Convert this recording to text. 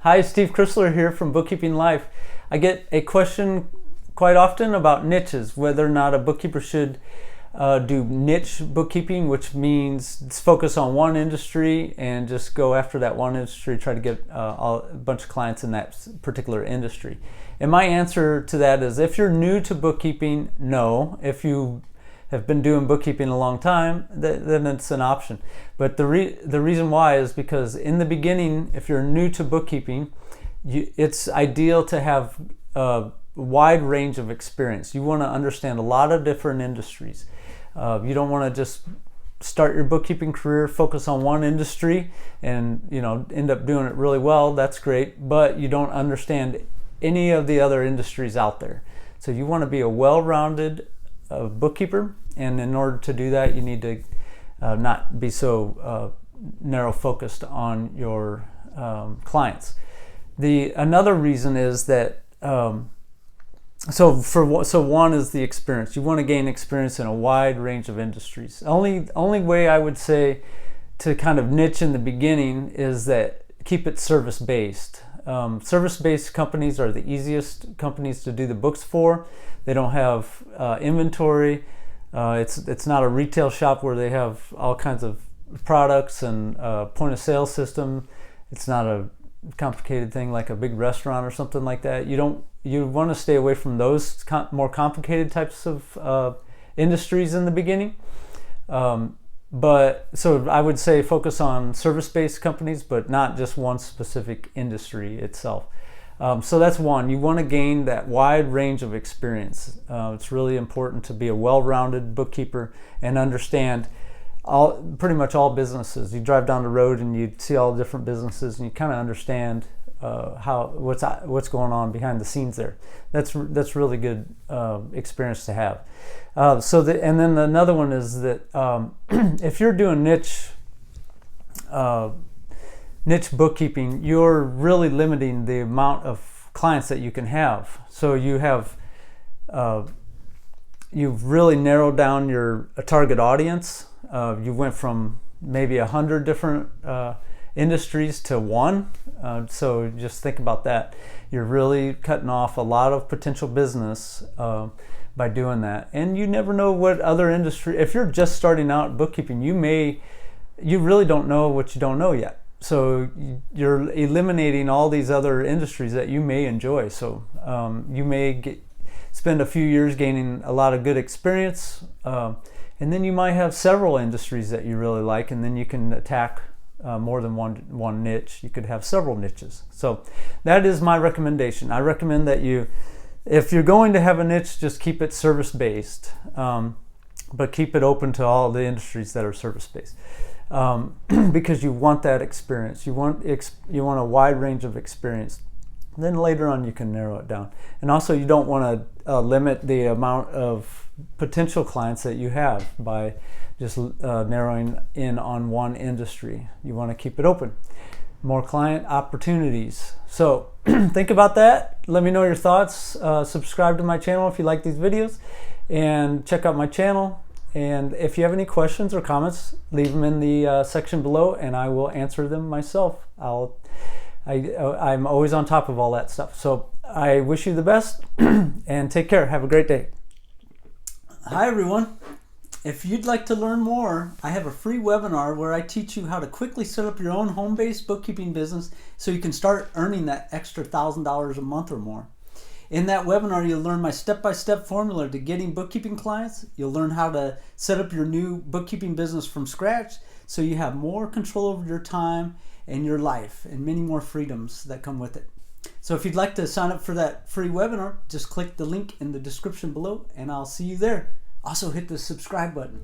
Hi, Steve Chrysler here from Bookkeeping Life. I get a question quite often about niches, whether or not a bookkeeper should do niche bookkeeping, which means focus on one industry and just go after that one industry, try to get a bunch of clients in that particular industry. And my answer to that is, if you're new to bookkeeping, no. If you have been doing bookkeeping a long time, then it's an option. But the reason why is because in the beginning, if you're new to bookkeeping, it's ideal to have a wide range of experience. You want to understand a lot of different industries. You don't want to just start your bookkeeping career, focus on one industry, and end up doing it really well. That's great, but you don't understand any of the other industries out there. So you want to be a well-rounded bookkeeper, and in order to do that, you need to not be so narrow focused on your clients. Another reason is that so one is the experience. You want to gain experience in a wide range of industries. Only way I would say to kind of niche in the beginning is that keep it service based. Service-based companies are the easiest companies to do the books for. They don't have inventory. It's not a retail shop where they have all kinds of products and point of sale system. It's not a complicated thing like a big restaurant or something like that. You want to stay away from those more complicated types of industries in the beginning. But so I would say focus on service-based companies, but not just one specific industry itself. So that's one. You want to gain that wide range of experience. It's really important to be a well-rounded bookkeeper and understand pretty much all businesses. You drive down the road and you see all the different businesses, and you kind of understand what's going on behind the scenes there. That's really good experience to have. And then another one is that if you're doing niche bookkeeping, you're really limiting the amount of clients that you can have. So you've really narrowed down your target audience. You went from maybe 100 different industries to one. So just think about that. You're really cutting off a lot of potential business by doing that. And you never know what other industry, if you're just starting out bookkeeping, you really don't know what you don't know yet. So you're eliminating all these other industries that you may enjoy. So you may spend a few years gaining a lot of good experience, and then you might have several industries that you really like, and then you can attack more than one niche. You could have several niches. So that is my recommendation. I recommend that if you're going to have a niche, just keep it service-based, but keep it open to all the industries that are service-based, because you want that experience. You want a wide range of experience. Then later on you can narrow it down. And also you don't want to limit the amount of potential clients that you have by just narrowing in on one industry. You want to keep it open. More client opportunities. So think about that. Let me know your thoughts. Subscribe to my channel if you like these videos, and check out my channel. And if you have any questions or comments, leave them in the section below, and I will answer them myself. I'm always on top of all that stuff. So I wish you the best and take care. Have a great day. Hi, everyone. If you'd like to learn more, I have a free webinar where I teach you how to quickly set up your own home-based bookkeeping business so you can start earning that extra $1,000 a month or more. In that webinar, you'll learn my step-by-step formula to getting bookkeeping clients. You'll learn how to set up your new bookkeeping business from scratch so you have more control over your time and your life, and many more freedoms that come with it. So if you'd like to sign up for that free webinar, just click the link in the description below, and I'll see you there. Also hit the subscribe button.